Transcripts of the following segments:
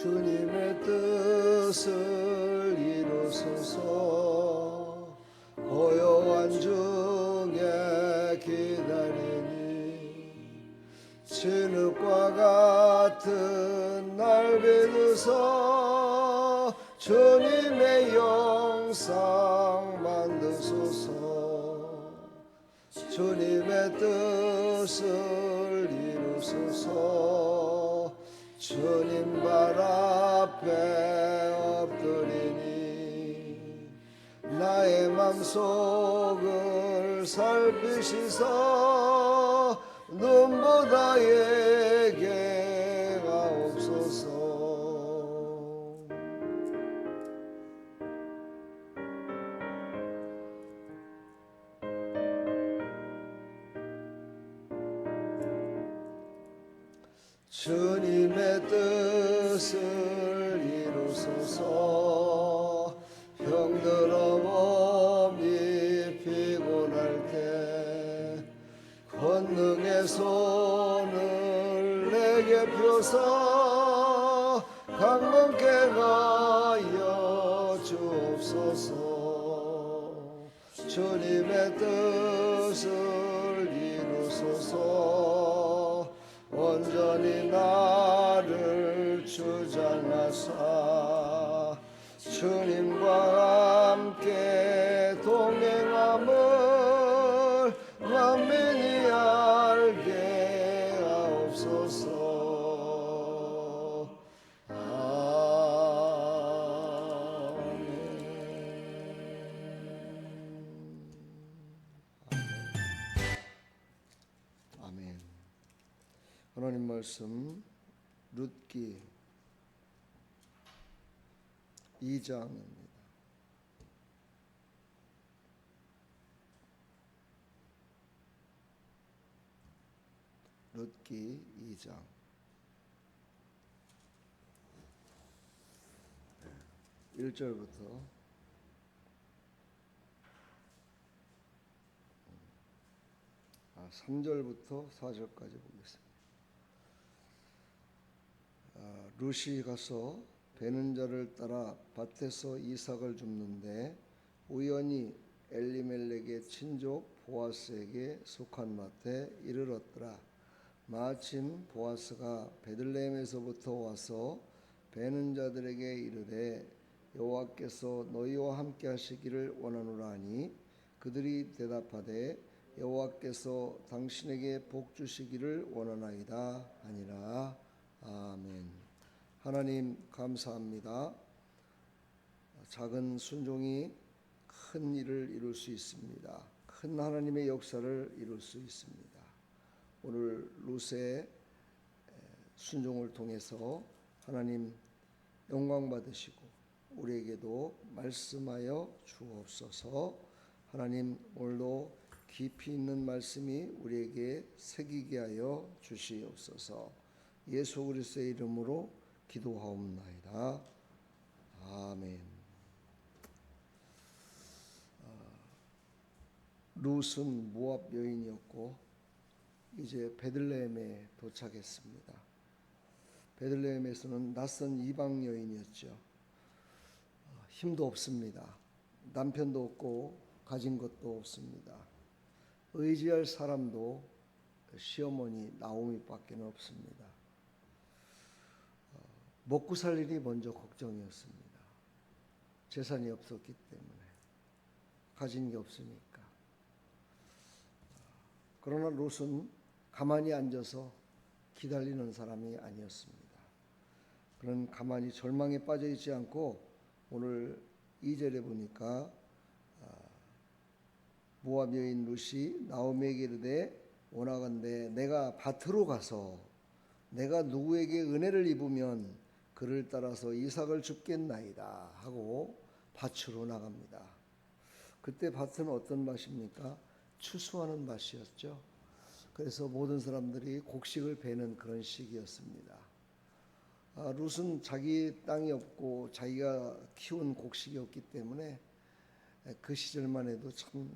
주님의 뜻을 이루소서. 고요한 중에 기다리니 진흙과 같은 날 믿으소. 주님의 영상 만드소서. 주님의 뜻을 이루소서. 주님 발 앞에 엎드리니 나의 맘속을 살피시소. 눈보다 예게가 없소서. 주님의 뜻을 이루소서. 병들어 몸이 피곤할 때 권능의 손을 내게 펴서 강건케 하여 주옵소서. 주님의 뜻을 이루소서. 온전히 나를 주장하사 주님과 함께 동행함을 만민이 알게 하옵소서. 아멘. 하나님 말씀 룻기 2장입니다. 룻기 2장 1절부터 3절부터 4절까지 보겠습니다. 룻이 가서 베는 자를 따라 밭에서 이삭을 줍는데 우연히 엘리멜렉의 친족 보아스에게 속한 밭에 이르렀더라. 마침 보아스가 베들레헴에서부터 와서 베는 자들에게 이르되 여호와께서 너희와 함께 하시기를 원하노라 하니 그들이 대답하되 여호와께서 당신에게 복 주시기를 원하나이다 하니라. 아멘. 하나님 감사합니다. 작은 순종이 큰 일을 이룰 수 있습니다. 큰 하나님의 역사를 이룰 수 있습니다. 오늘 룻의 순종을 통해서 하나님 영광 받으시고 우리에게도 말씀하여 주옵소서. 하나님 오늘도 깊이 있는 말씀이 우리에게 새기게 하여 주시옵소서. 예수 그리스도의 이름으로 기도하옵나이다. 아멘. 룻은 모압 여인이었고 이제 베들레헴에 도착했습니다. 베들레헴에서는 낯선 이방 여인이었죠. 힘도 없습니다. 남편도 없고 가진 것도 없습니다. 의지할 사람도 시어머니 나오미밖에 없습니다. 먹고 살 일이 먼저 걱정이었습니다. 재산이 없었기 때문에 가진 게 없으니까. 그러나 롯은 가만히 앉아서 기다리는 사람이 아니었습니다. 그는 가만히 절망에 빠져 있지 않고 오늘 2절에 보니까 모압 여인 룻이 나오미에게 이르되 원하건대 내가 밭으로 가서 내가 누구에게 은혜를 입으면 그를 따라서 이삭을 줍겠나이다 하고 밭으로 나갑니다. 그때 밭은 어떤 밭입니까? 추수하는 밭이었죠. 그래서 모든 사람들이 곡식을 베는 그런 시기였습니다. 룻은 자기 땅이 없고 자기가 키운 곡식이 없기 때문에 그 시절만 해도 참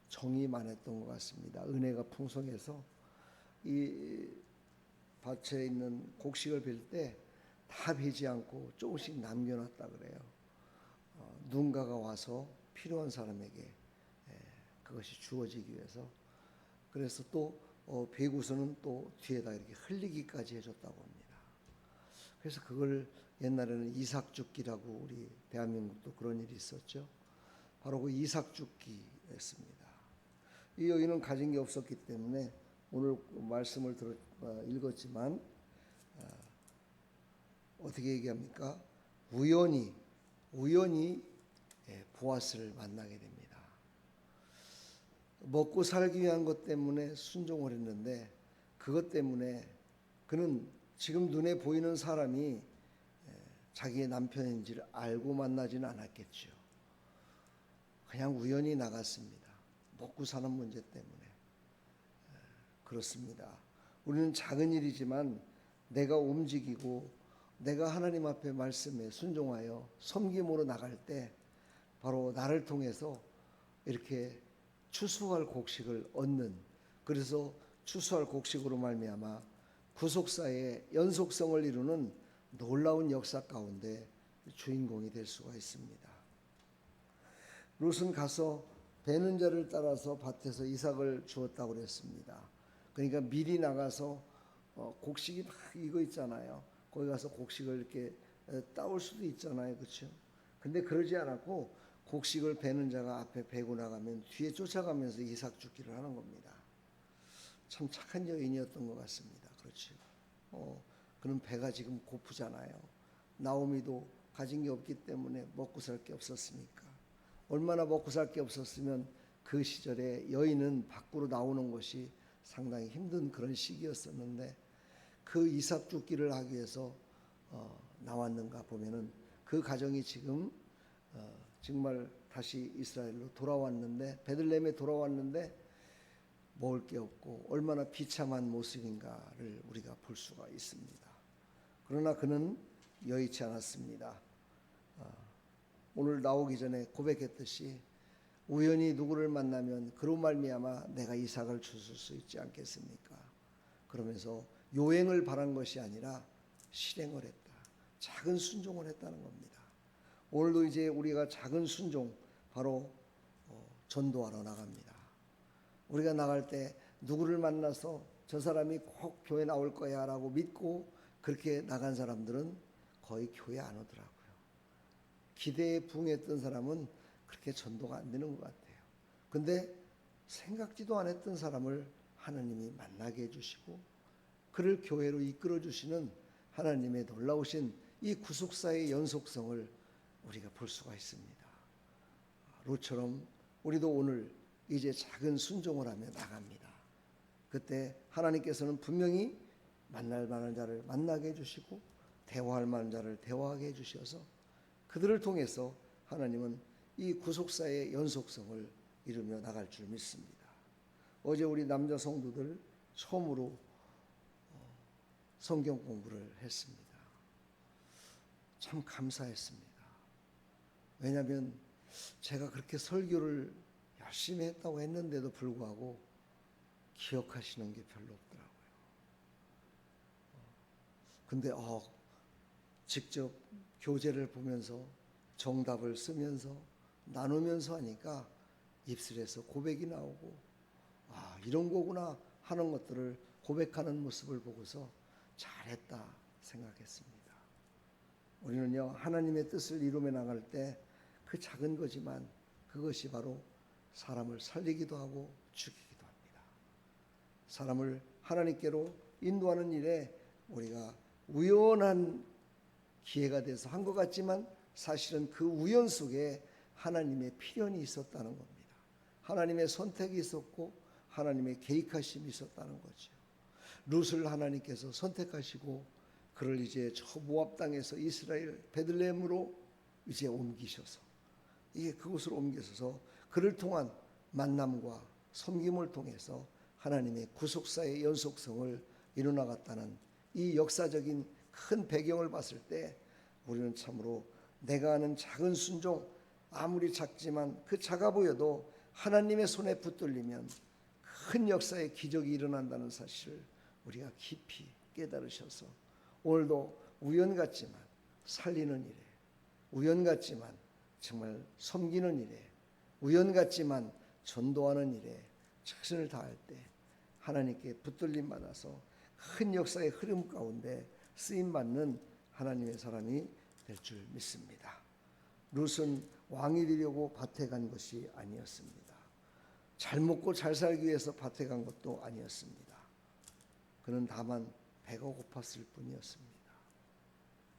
정이 많았던 것 같습니다. 은혜가 풍성해서 이 밭에 있는 곡식을 벨 때 다 베지 않고 조금씩 남겨놨다 그래요. 누군가가 와서 필요한 사람에게 그것이 주어지기 위해서. 그래서 또 베고서는 또 뒤에다 이렇게 흘리기까지 해줬다고 합니다. 그래서 그걸 옛날에는 이삭죽기라고, 우리 대한민국도 그런 일이 있었죠. 바로 그 이삭죽기였습니다. 이 여인은 가진 게 없었기 때문에 오늘 말씀을 읽었지만 어떻게 얘기합니까? 우연히 보아스를 만나게 됩니다. 먹고 살기 위한 것 때문에 순종을 했는데, 그것 때문에 그는 지금 눈에 보이는 사람이 자기의 남편인지를 알고 만나지는 않았겠죠. 그냥 우연히 나갔습니다. 먹고 사는 문제 때문에. 그렇습니다. 우리는 작은 일이지만 내가 움직이고 내가 하나님 앞에 말씀에 순종하여 섬김으로 나갈 때 바로 나를 통해서 이렇게 추수할 곡식을 얻는, 그래서 추수할 곡식으로 말미암아 구속사의 연속성을 이루는 놀라운 역사 가운데 주인공이 될 수가 있습니다. 롯은 가서 베는 자를 따라서 밭에서 이삭을 주었다고 그랬습니다. 그러니까 미리 나가서 곡식이 막 익어 있잖아요. 거기 가서 곡식을 이렇게 따올 수도 있잖아요, 그렇죠? 근데 그러지 않았고 곡식을 베는 자가 앞에 베고 나가면 뒤에 쫓아가면서 이삭 줍기를 하는 겁니다. 참 착한 여인이었던 것 같습니다. 그렇죠? 그는 배가 지금 고프잖아요. 나오미도 가진 게 없기 때문에 먹고 살 게 없었으니까. 얼마나 먹고 살 게 없었으면 그 시절에 여인은 밖으로 나오는 것이 상당히 힘든 그런 시기였었는데, 그 이삭 줍기를 하기 위해서 나왔는가 보면은 그 가정이 지금 정말 다시 이스라엘로 돌아왔는데, 베들레헴에 돌아왔는데 먹을 게 없고 얼마나 비참한 모습인가를 우리가 볼 수가 있습니다. 그러나 그는 여의치 않았습니다. 오늘 나오기 전에 고백했듯이 우연히 누구를 만나면 그로 말미암아 내가 이삭을 주실 수 있지 않겠습니까? 그러면서 요행을 바란 것이 아니라 실행을 했다. 작은 순종을 했다는 겁니다. 오늘도 이제 우리가 작은 순종, 바로 전도하러 나갑니다. 우리가 나갈 때 누구를 만나서 저 사람이 꼭 교회 나올 거야 라고 믿고 그렇게 나간 사람들은 거의 교회 안 오더라고요. 기대에 부응했던 사람은 그렇게 전도가 안 되는 것 같아요. 근데 생각지도 않았던 사람을 하나님이 만나게 해주시고 그를 교회로 이끌어 주시는 하나님의 놀라우신 이 구속사의 연속성을 우리가 볼 수가 있습니다. 롯처럼 우리도 오늘 이제 작은 순종을 하며 나갑니다. 그때 하나님께서는 분명히 만날 만한 자를 만나게 해주시고 대화할 만한 자를 대화하게 해주셔서 그들을 통해서 하나님은 이 구속사의 연속성을 이루며 나갈 줄 믿습니다. 어제 우리 남자 성도들 처음으로 성경 공부를 했습니다. 참 감사했습니다. 왜냐하면 제가 그렇게 설교를 열심히 했다고 했는데도 불구하고 기억하시는 게 별로 없더라고요. 근데 직접 교재를 보면서 정답을 쓰면서 나누면서 하니까 입술에서 고백이 나오고 이런 거구나 하는 것들을 고백하는 모습을 보고서 잘했다 생각했습니다. 우리는요, 하나님의 뜻을 이루며 나갈 때 그 작은 거지만 그것이 바로 사람을 살리기도 하고 죽이기도 합니다. 사람을 하나님께로 인도하는 일에 우리가 우연한 기회가 돼서 한 것 같지만 사실은 그 우연 속에 하나님의 필연이 있었다는 겁니다. 하나님의 선택이 있었고 하나님의 계획하심이 있었다는 거죠. 룻을 하나님께서 선택하시고 그를 이제 저 모압 땅에서 이스라엘 베들레헴으로 이제 옮기셔서 이게 그곳으로 옮기셔서 그를 통한 만남과 섬김을 통해서 하나님의 구속사의 연속성을 이루어나갔다는 이 역사적인 큰 배경을 봤을 때 우리는 참으로 내가 하는 작은 순종, 아무리 작지만 그 작아 보여도 하나님의 손에 붙들리면 큰 역사의 기적이 일어난다는 사실을 우리가 깊이 깨달으셔서 오늘도 우연 같지만 살리는 일에, 우연 같지만 정말 섬기는 일에, 우연 같지만 전도하는 일에 최선을 다할 때 하나님께 붙들림 받아서 큰 역사의 흐름 가운데 쓰임 받는 하나님의 사람이 될 줄 믿습니다. 룻은 왕이 되려고 밭에 간 것이 아니었습니다. 잘 먹고 잘 살기 위해서 밭에 간 것도 아니었습니다. 그는 다만 배가 고팠을 뿐이었습니다.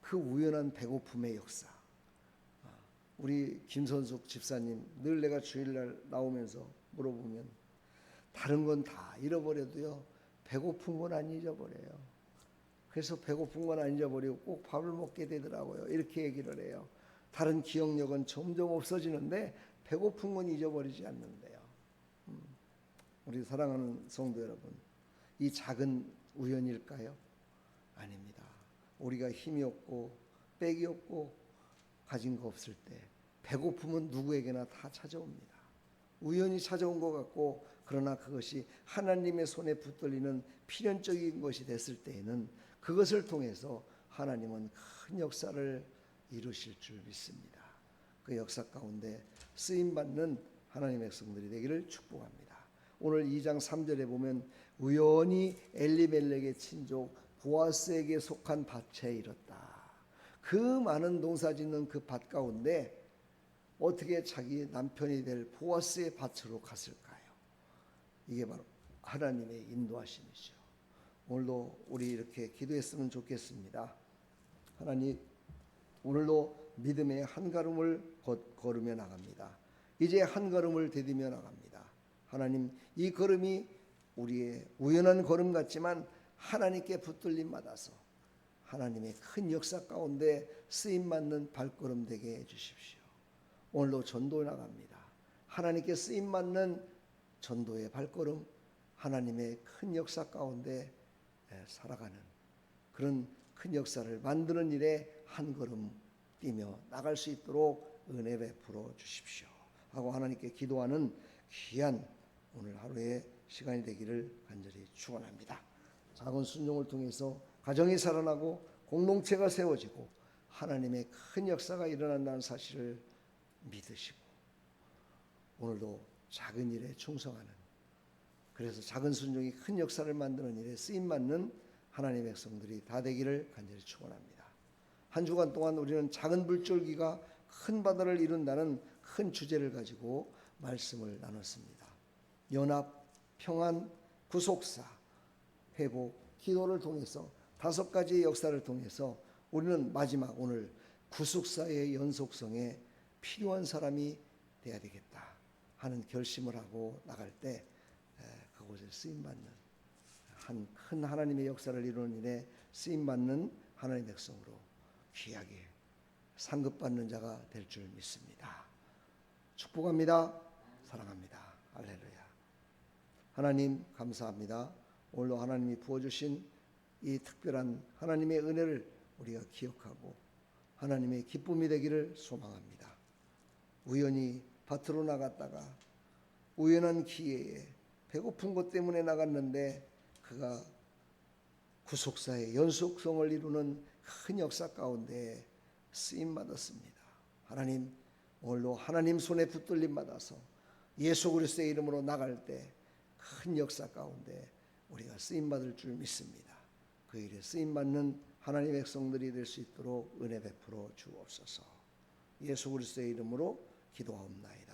그 우연한 배고픔의 역사. 우리 김선숙 집사님 늘 내가 주일날 나오면서 물어보면 다른 건 다 잃어버려도요 배고픈 건 안 잊어버려요. 그래서 배고픈 건 안 잊어버리고 꼭 밥을 먹게 되더라고요. 이렇게 얘기를 해요. 다른 기억력은 점점 없어지는데 배고픈 건 잊어버리지 않는데요. 우리 사랑하는 성도 여러분, 이 작은 우연일까요? 아닙니다. 우리가 힘이 없고 빽이 없고 가진 거 없을 때 배고픔은 누구에게나 다 찾아옵니다. 우연히 찾아온 것 같고, 그러나 그것이 하나님의 손에 붙들리는 필연적인 것이 됐을 때에는 그것을 통해서 하나님은 큰 역사를 이루실 줄 믿습니다. 그 역사 가운데 쓰임받는 하나님의 백성들이 되기를 축복합니다. 오늘 2장 3절에 보면 우연히 엘리멜렉의 친족 보아스에게 속한 밭에 이뤘다. 그 많은 농사 짓는 그 밭 가운데 어떻게 자기 남편이 될 보아스의 밭으로 갔을까요? 이게 바로 하나님의 인도하심이죠. 오늘도 우리 이렇게 기도했으면 좋겠습니다. 하나님, 오늘도 믿음의 한 걸음을 걸으며 나갑니다. 이제 한 걸음을 디디며 나갑니다. 하나님, 이 걸음이 우리의 우연한 걸음 같지만 하나님께 붙들림 받아서 하나님의 큰 역사 가운데 쓰임받는 발걸음 되게 해주십시오. 오늘도 전도 나갑니다. 하나님께 쓰임받는 전도의 발걸음, 하나님의 큰 역사 가운데 살아가는 그런 큰 역사를 만드는 일에 한 걸음 뛰며 나갈 수 있도록 은혜 베풀어 주십시오 하고 하나님께 기도하는 귀한 오늘 하루의 시간이 되기를 간절히 축원합니다. 작은 순종을 통해서 가정이 살아나고 공동체가 세워지고 하나님의 큰 역사가 일어난다는 사실을 믿으시고 오늘도 작은 일에 충성하는, 그래서 작은 순종이 큰 역사를 만드는 일에 쓰임받는 하나님의 백성들이 다 되기를 간절히 축원합니다. 한 주간 동안 우리는 작은 물줄기가 큰 바다를 이룬다는 큰 주제를 가지고 말씀을 나눴습니다. 연합, 평안, 구속사, 회복, 기도를 통해서 5가지의 역사를 통해서 우리는 마지막 오늘 구속사의 연속성에 필요한 사람이 돼야 되겠다 하는 결심을 하고 나갈 때 그곳에 쓰임받는 한 큰 하나님의 역사를 이루는 일에 쓰임받는 하나님의 백성으로 귀하게 상급받는 자가 될 줄 믿습니다. 축복합니다. 사랑합니다. 할렐루야. 하나님 감사합니다. 오늘도 하나님이 부어주신 이 특별한 하나님의 은혜를 우리가 기억하고 하나님의 기쁨이 되기를 소망합니다. 우연히 밭으로 나갔다가 우연한 기회에 배고픈 것 때문에 나갔는데 그가 구속사의 연속성을 이루는 큰 역사 가운데 쓰임받았습니다. 하나님, 오늘도 하나님 손에 붙들림 받아서 예수 그리스도의 이름으로 나갈 때 큰 역사 가운데 우리가 쓰임받을 줄 믿습니다. 그 일에 쓰임받는 하나님의 백성들이 될 수 있도록 은혜 베풀어 주옵소서. 예수 그리스도의 이름으로 기도하옵나이다.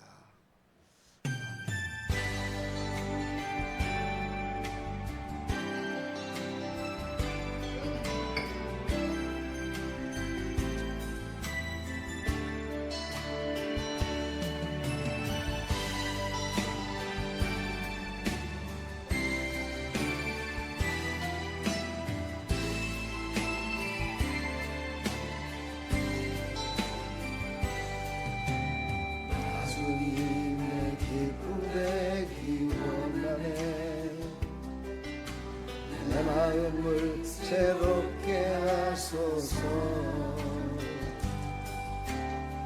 주님의 기쁨에 기원하네. 내 마음을 새롭게 하소서.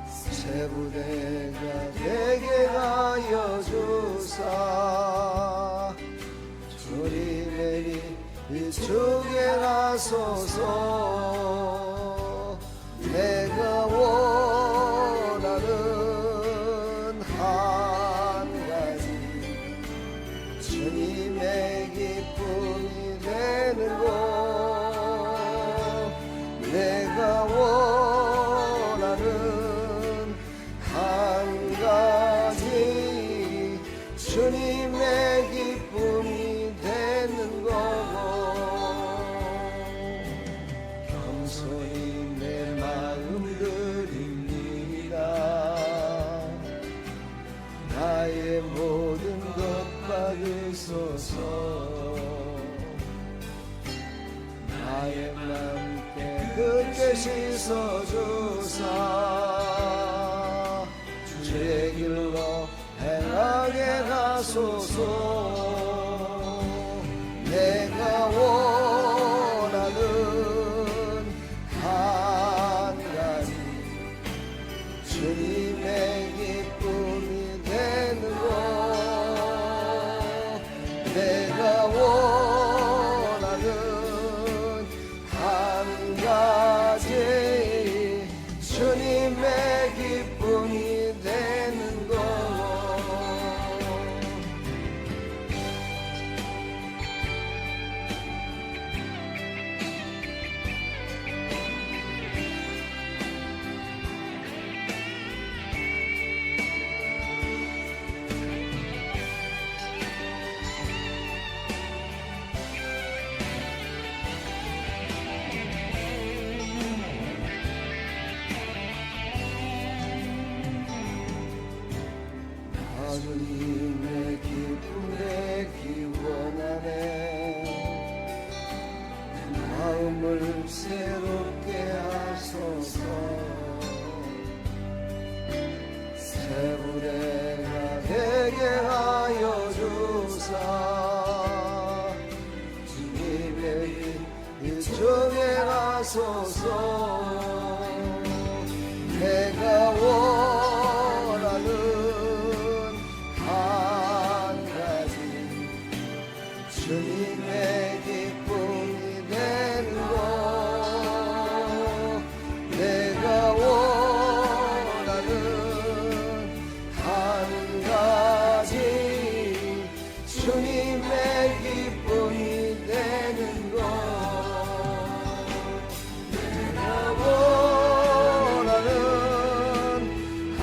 새 부대가 되게 하여 주사. 주님의 비추게 하소서. 나의 모든 것 받으소서. 나의 맘 깨끗게 씻어주사 주의 길로 행하게 가소서. 내가 원하는 한 가지 주님의 기쁨이 되는 것. 내가 원하는 한 가지 주님의 기쁨이 되는 것. 주님의 기쁨에 기원하네. 마음을 새롭게 하소서. 새 부대가 되게 하여 주사 주님의 일종에 가소서. 내가 원하는 주님의 기쁨이 되는 것. 내가 원하는 한 가지 주님의 기쁨이 되는 것. 내가 원하는 한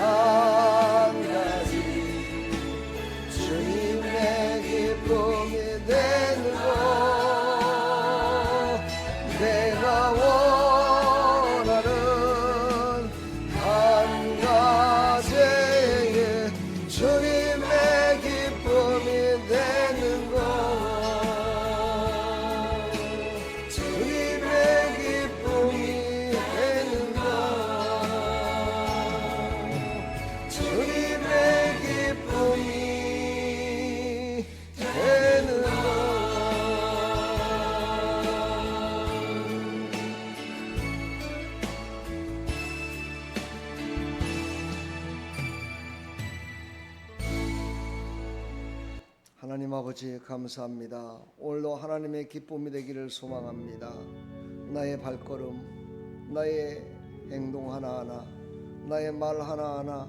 가지 주님의 기쁨이 되는 것. 내가 원하는 한 가지의 주님의 기쁨이 되는 것. 주님의 기쁨이 되는 것. 주님의 기쁨이 되는 것. 하나님 아버지 감사합니다. 오늘도 하나님의 기쁨이 되기를 소망합니다. 나의 발걸음, 나의 행동 하나하나, 나의 말 하나하나,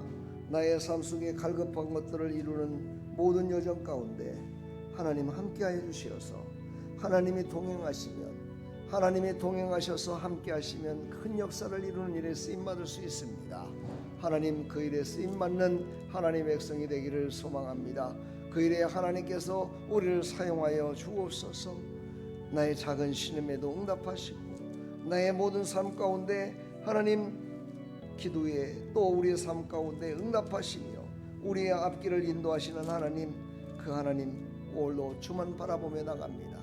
나의 삶 속에 갈급한 것들을 이루는 모든 여정 가운데 하나님 함께하여 주시어서 하나님이 동행하시면, 하나님이 동행하셔서 함께하시면 큰 역사를 이루는 일에 쓰임받을 수 있습니다. 하나님 그 일에 쓰임받는 하나님의 백성이 되기를 소망합니다. 그 일에 하나님께서 우리를 사용하여 주옵소서. 나의 작은 신음에도 응답하시고 나의 모든 삶 가운데 하나님 기도에 또 우리의 삶 가운데 응답하시며 우리의 앞길을 인도하시는 하나님, 그 하나님 오늘도 주만 바라보며 나갑니다.